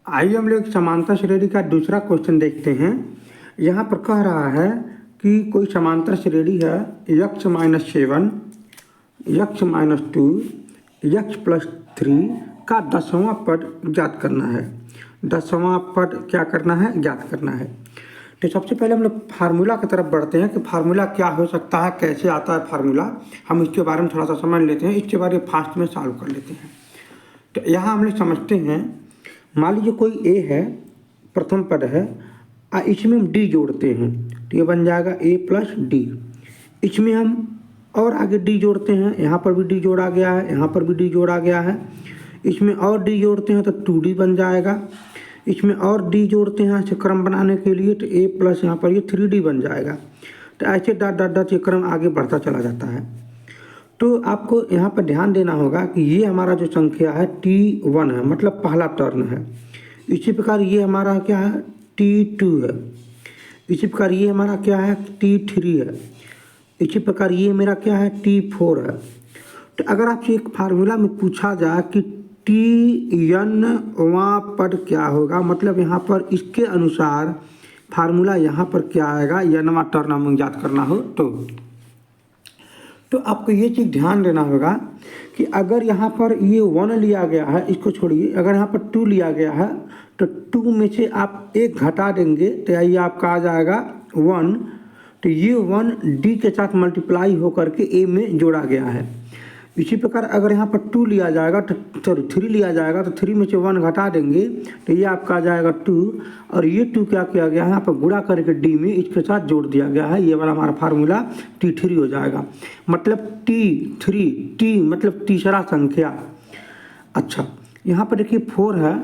आइए हम लोग समांतर श्रेणी का दूसरा क्वेश्चन देखते हैं। यहाँ पर कह रहा है कि कोई समांतर श्रेणी है x minus 7, x minus 2, x+3 का 10वां पद ज्ञात करना है। 10वां पद क्या करना है? ज्ञात करना है। तो सबसे पहले हम लोग फार्मूला की तरफ बढ़ते हैं कि फार्मूला क्या हो सकता है, कैसे आता है फार्मूला। हम इसके बारे में थोड़ा सा समझ लेते हैं, इसके बारे में फास्ट में सॉल्व कर लेते हैं। तो यहाँ हम लोग समझते हैं, मान लीजिए कोई a है, प्रथम पद है, इसमें हम d जोड़ते हैं तो ये बन जाएगा a प्लस डी। इसमें हम और आगे d जोड़ते हैं, यहाँ पर भी d जोड़ा गया है, यहाँ पर भी d जोड़ा गया है। इसमें और d जोड़ते हैं तो 2d बन जाएगा। इसमें और d जोड़ते हैं ऐसे क्रम बनाने के लिए तो a प्लस यहाँ पर ये 3d बन जाएगा। तो ऐसे डॉट डॉट डॉट ये क्रम आगे बढ़ता चला जाता है। तो आपको यहाँ पर ध्यान देना होगा कि ये हमारा जो संख्या है T1 है, मतलब पहला टर्न है। इसी प्रकार ये हमारा क्या है, T2 है। इसी प्रकार ये हमारा क्या है, T3 है। इसी प्रकार ये मेरा क्या है, T4 है। तो अगर आपसे एक फार्मूला में पूछा जाए कि Tnवां पद क्या होगा, मतलब यहाँ पर इसके अनुसार फार्मूला यहाँ पर क्या आएगा, nवां टर्न हमें ज्ञात करना हो तो आपको ये चीज़ ध्यान देना होगा कि अगर यहाँ पर ये 1 लिया गया है, इसको छोड़िए, अगर यहाँ पर 2 लिया गया है तो 2 में से आप 1 घटा देंगे तो ये आपका आ जाएगा 1। तो ये 1 डी के साथ मल्टीप्लाई होकर के ए में जोड़ा गया है। इसी प्रकार अगर यहाँ पर 2 लिया जाएगा तो 3 लिया जाएगा तो 3 में से 1 घटा देंगे तो ये आपका आ जाएगा 2। और ये 2 क्या किया गया है, यहाँ पर गुणा करके डी में इसके साथ जोड़ दिया गया है। ये वाला हमारा फार्मूला T3 हो जाएगा, मतलब T3, T मतलब तीसरा संख्या। अच्छा, यहाँ पर देखिए 4 है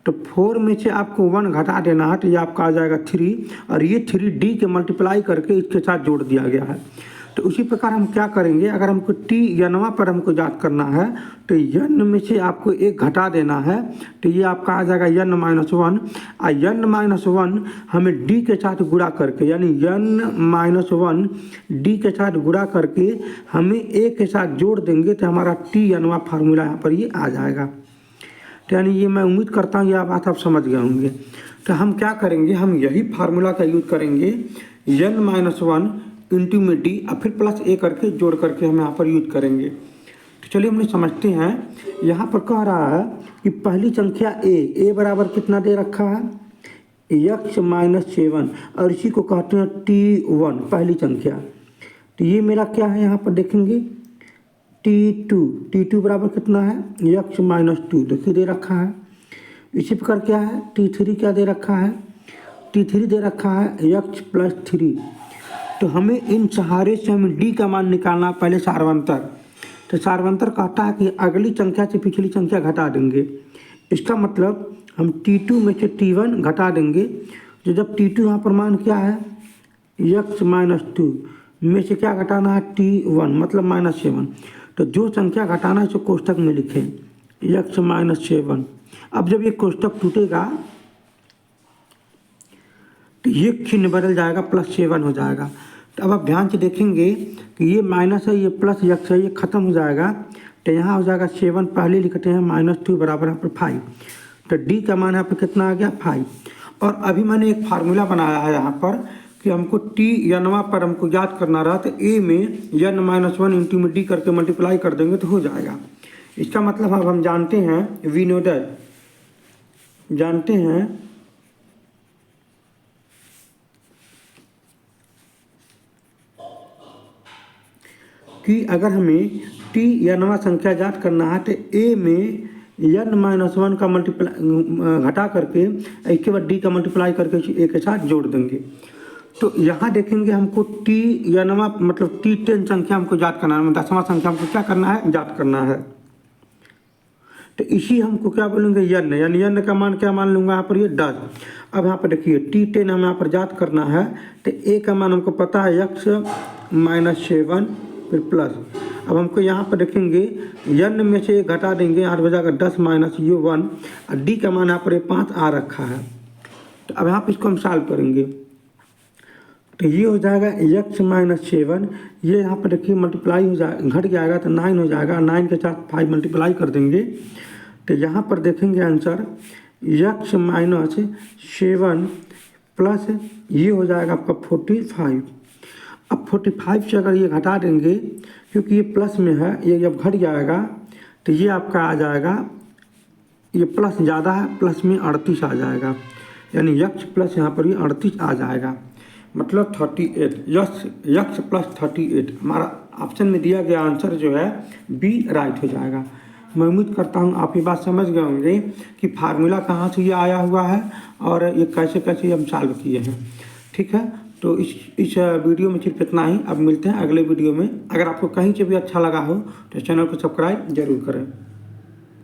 तो 4 में से आपको 1 घटा देना है तो ये आपका आ जाएगा 3, और ये 3D के मल्टीप्लाई करके इसके साथ जोड़ दिया गया है। तो उसी प्रकार हम क्या करेंगे, अगर हमको nवां पर हमको ज्ञात करना है तो n में से आपको 1 घटा देना है तो ये आपका आ जाएगा n-1। और n-1 हमें d के साथ गुणा करके, यानी n-1 d के साथ गुणा करके हमें a के साथ जोड़ देंगे तो हमारा nवां फार्मूला यहाँ पर ये आ जाएगा। तो यानी ये मैं उम्मीद करता हूँ ये बात आप समझ गए होंगे। तो हम क्या करेंगे, हम यही फार्मूला का यूज़ करेंगे, n-1 इंटू में डी और फिर प्लस ए करके जोड़ करके हम यहाँ पर यूज करेंगे। तो चलिए हम समझते हैं। यहाँ पर कह रहा है कि पहली संख्या ए बराबर कितना दे रखा है, x-7, और इसी को कहते हैं T1 पहली संख्या। तो ये मेरा क्या है, यहाँ पर देखेंगे T2 बराबर कितना है, x-2 देखिए दे रखा है। इसी प्रकार क्या है, T3 क्या दे रखा है, T3 दे रखा है x+3। तो हमें इन सहारे से हमें डी का मान निकालना, पहले सार्वंतर। तो सार्वंतर कहता है कि अगली संख्या से पिछली संख्या घटा देंगे। इसका मतलब हम T2 में से T1 घटा देंगे। तो जब T2 यहाँ पर मान क्या है, x-2 में से क्या घटाना है, T1 मतलब -7। तो जो संख्या घटाना है उसे कोष्टक में लिखें, x-7। अब जब ये कोष्टक टूटेगा तो ये चिन्ह बदल जाएगा, +7 हो जाएगा। तो अब आप ध्यान से देखेंगे कि ये माइनस है, ये प्लस x है, ये खत्म हो जाएगा। तो यहाँ हो जाएगा 7, पहले लिखते हैं -2 बराबर यहाँ पर 5। तो d का मान यहाँ पर कितना आ गया, 5। और अभी मैंने एक फार्मूला बनाया है यहाँ पर कि हमको nवां पर हमको याद करना रहा तो a में n-1 इंटू में d करके मल्टीप्लाई कर देंगे तो हो जाएगा। इसका मतलब अब हम जानते हैं, विनोदर जानते हैं कि अगर हमें nवां संख्या ज्ञात करना है तो a में n-1 का मल्टीप्लाई घटा करके इसके बाद d का मल्टीप्लाई करके a के साथ जोड़ देंगे। तो यहाँ देखेंगे हमको nवां मतलब T10 संख्या हमको ज्ञात करना है, 10वां संख्या हमको क्या करना है, ज्ञात करना है। तो इसी हमको क्या बोलेंगे, n, यानी n का मान क्या मान लूँगा यहाँ पर, ये 10। अब यहाँ पर देखिए T10 हमें यहाँ पर ज्ञात करना है तो a का मान हमको पता है x-7 फिर प्लस। अब हमको यहाँ पर देखेंगे n में से घटा देंगे, यहाँ हो जाएगा 10 माइनस ये 1, और d का मान यहाँ पर 5 आ रखा है। तो अब यहाँ पर इसको हम सॉल्व करेंगे तो ये हो जाएगा x-7, ये यहाँ पर देखिए मल्टीप्लाई हो जाएगा, घट जाएगा तो 9 हो जाएगा, 9 के साथ 5 मल्टीप्लाई कर देंगे तो यहाँ पर देखेंगे आंसर यक्स माइनस 7 प्लस ये हो जाएगा आपका 45। अब 45 से अगर ये घटा देंगे, क्योंकि ये प्लस में है, ये जब घट जाएगा तो ये आपका आ जाएगा, ये प्लस ज़्यादा है, प्लस में 38 आ जाएगा, यानी यक्स प्लस यहाँ पर ये 38 आ जाएगा, मतलब 38। यक्स प्लस 38 हमारा ऑप्शन में दिया गया आंसर जो है बी राइट हो जाएगा। मैं उम्मीद करता हूँ आप ये बात समझ गए होंगे कि फार्मूला कहाँ से ये आया हुआ है और ये कैसे कैसे हम सॉल्व किए हैं। ठीक है, तो इस वीडियो में सिर्फ इतना ही। अब मिलते हैं अगले वीडियो में। अगर आपको कहीं से भी अच्छा लगा हो तो चैनल को सब्सक्राइब जरूर करें।